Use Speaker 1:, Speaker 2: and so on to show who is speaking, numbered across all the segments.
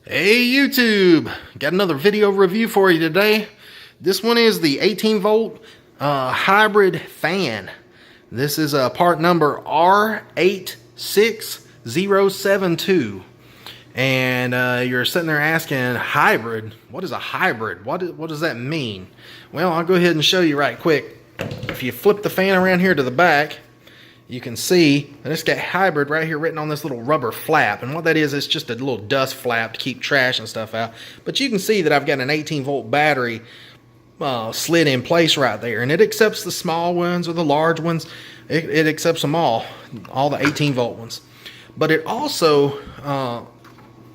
Speaker 1: Hey YouTube, got another video review for you today. This one is the 18 volt hybrid fan. This is part number R860720. And you're sitting there asking, hybrid? What is a hybrid? What does that mean? Well, I'll go ahead and show you right quick. If you flip the fan around here to the back, you can see that it's got hybrid right here written on this little rubber flap. And what that is, it's just a little dust flap to keep trash and stuff out. But you can see that I've got an 18 volt battery slid in place right there. And it accepts the small ones or the large ones. It accepts them all the 18 volt ones. But it also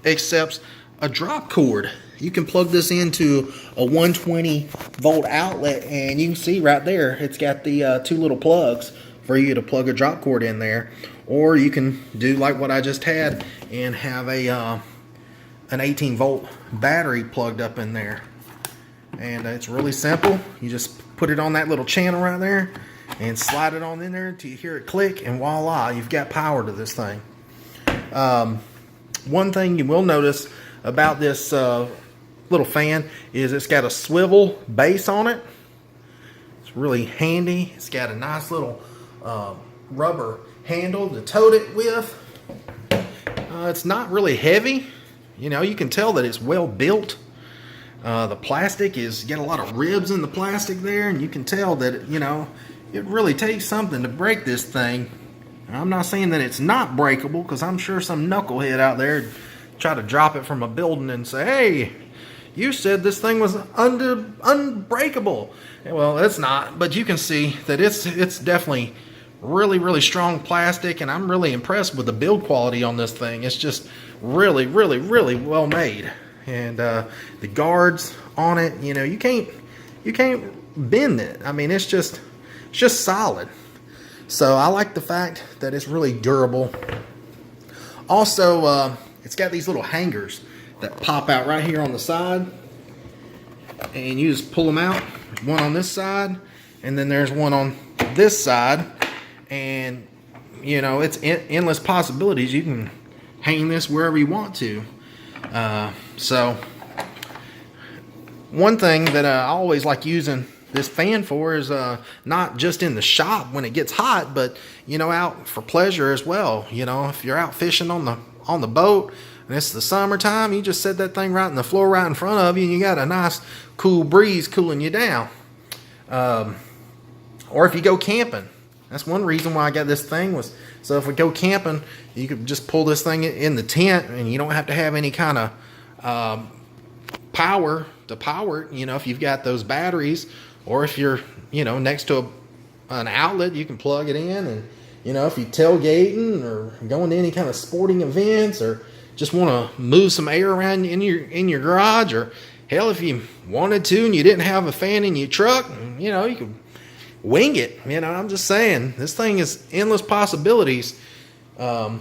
Speaker 1: accepts a drop cord. You can plug this into a 120 volt outlet, and you can see right there, it's got the two little plugs for you to plug a drop cord in there. Or you can do like what I just had and have a an 18 volt battery plugged up in there. And it's really simple. You just put it on that little channel right there and slide it on in there until you hear it click, and voila, you've got power to this thing. One thing you will notice about this little fan is it's got a swivel base on it. It's really handy. It's got a nice little rubber handle to tote it with. It's not really heavy. You know, you can tell that it's well built. The plastic is got a lot of ribs in the plastic there, and you can tell that, you know, it really takes something to break this thing. I'm not saying that it's not breakable, because I'm sure some knucklehead out there try to drop it from a building and say, hey, you said this thing was unbreakable. Well, it's not, but you can see that it's definitely really strong plastic, and I'm really impressed with the build quality on this thing. It's just really well made. And the guards on it, you know, you can't bend it. I mean, it's just solid. So I like the fact that it's really durable. Also, it's got these little hangers that pop out right here on the side, and you just pull them out. There's one on this side, and then there's one on this side, and you know, it's endless possibilities. You can hang this wherever you want to. So one thing that I always like using this fan for is not just in the shop when it gets hot, but you know, out for pleasure as well. You know, if you're out fishing on the boat and it's the summertime, you just set that thing right on the floor right in front of you, and you got a nice cool breeze cooling you down. Or if you go camping, that's one reason why I got this thing, was so if we go camping, you could just pull this thing in the tent, and you don't have to have any kind of power to power it. You know, if you've got those batteries, or if you're, you know, next to an outlet, you can plug it in. And you know, if you're tailgating or going to any kind of sporting events, or just want to move some air around in your garage, or hell, if you wanted to and you didn't have a fan in your truck, you know, you could wing it. You know, I'm just saying, this thing is endless possibilities. The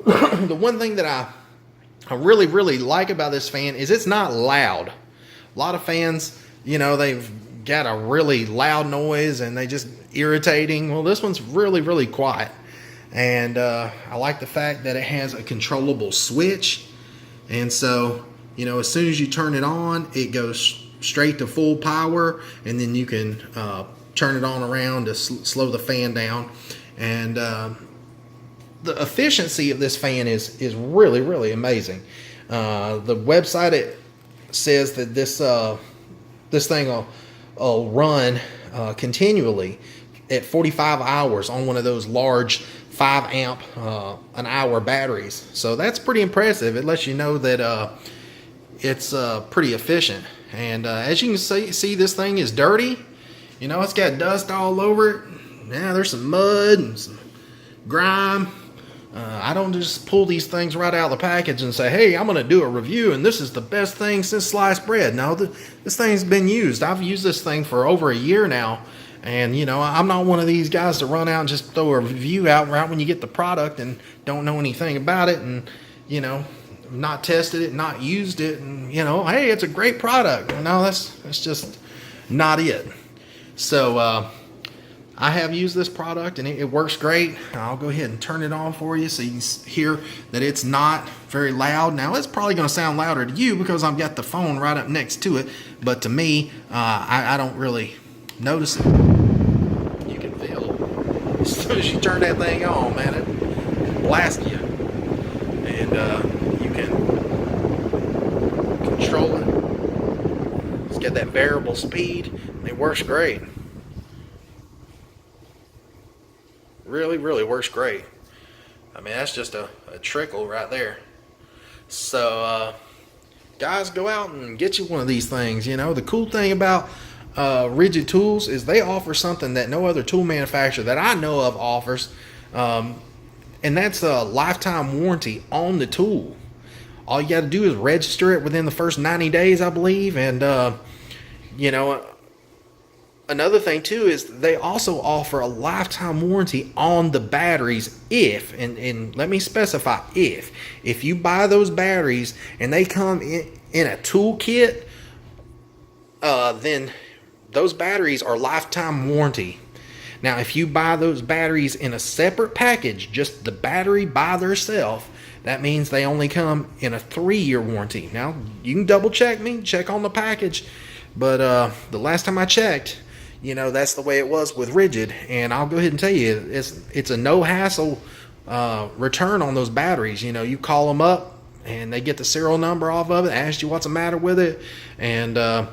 Speaker 1: one thing that I really like about this fan is it's not loud. A lot of fans, you know, they've got a really loud noise and they just irritating. Well, this one's really quiet. And I like the fact that it has a controllable switch. And so, you know, as soon as you turn it on, it goes straight to full power, and then you can turn it on around to slow the fan down. And the efficiency of this fan is really amazing. The website, it says that this thing will run continually at 45 hours on one of those large 5 amp an hour batteries. So that's pretty impressive. It lets you know that it's pretty efficient. And as you can see, this thing is dirty. You know, it's got dust all over it. Yeah, there's some mud and some grime. I don't just pull these things right out of the package and say, hey, I'm going to do a review and this is the best thing since sliced bread. No, this thing's been used. I've used this thing for over a year now. And, you know, I'm not one of these guys to run out and just throw a review out right when you get the product and don't know anything about it, and, you know, not tested it, not used it, and, you know, hey, it's a great product. No, that's just not it. So I have used this product and it works great. I'll go ahead and turn it on for you so you can hear that it's not very loud. Now it's probably going to sound louder to you because I've got the phone right up next to it, but to me, I don't really notice it. You can feel as soon as you turn that thing on, man, it blasts you. And you can control it. It's got that variable speed. It works great. Really works great. I mean, that's just a trickle right there. So guys, go out and get you one of these things. You know, the cool thing about Rigid Tools is they offer something that no other tool manufacturer that I know of offers, and that's a lifetime warranty on the tool. All you got to do is register it within the first 90 days, I believe. And you know, another thing too is they also offer a lifetime warranty on the batteries if, and let me specify, if you buy those batteries and they come in a tool kit, then those batteries are lifetime warranty. Now, if you buy those batteries in a separate package, just the battery by themselves, that means they only come in a 3-year warranty. Now, you can double check me, check on the package, but the last time I checked, you know, that's the way it was with Rigid. And I'll go ahead and tell you, it's a no hassle return on those batteries. You know, you call them up and they get the serial number off of it, ask you what's the matter with it, and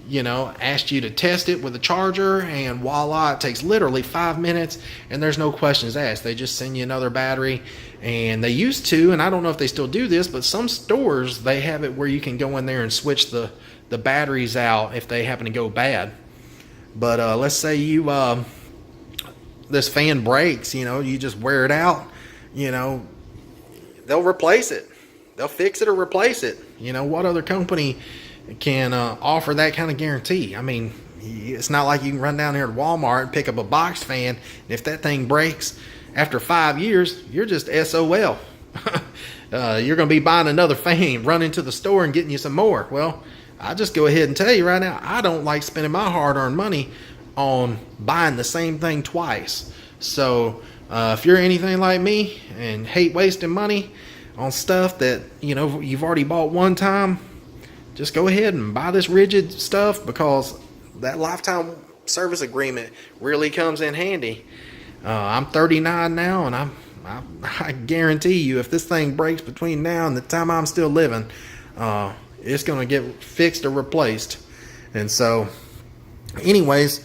Speaker 1: you know, asked you to test it with a charger, and voila, it takes literally 5 minutes and there's no questions asked. They just send you another battery. And they used to, and I don't know if they still do this, but some stores, they have it where you can go in there and switch the batteries out if they happen to go bad. But let's say you this fan breaks, you know, you just wear it out, you know, they'll replace it. They'll fix it or replace it. You know, what other company can offer that kind of guarantee? I mean, it's not like you can run down here to Walmart and pick up a box fan, and if that thing breaks after 5 years, you're just SOL. You're going to be buying another fan, running to the store and getting you some more. Well, I'll just go ahead and tell you right now, I don't like spending my hard-earned money on buying the same thing twice. So if you're anything like me and hate wasting money on stuff that, you know, you've already bought one time, just go ahead and buy this Rigid stuff, because that lifetime service agreement really comes in handy. I'm 39 now, and I guarantee you, if this thing breaks between now and the time I'm still living, it's going to get fixed or replaced. And so, anyways,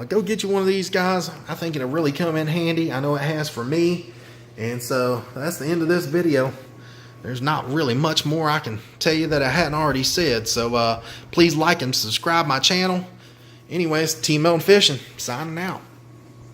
Speaker 1: go get you one of these, guys. I think it'll really come in handy. I know it has for me. And so that's the end of this video. There's not really much more I can tell you that I hadn't already said. So please like and subscribe my channel. Anyways, Team Melton Fishing signing out.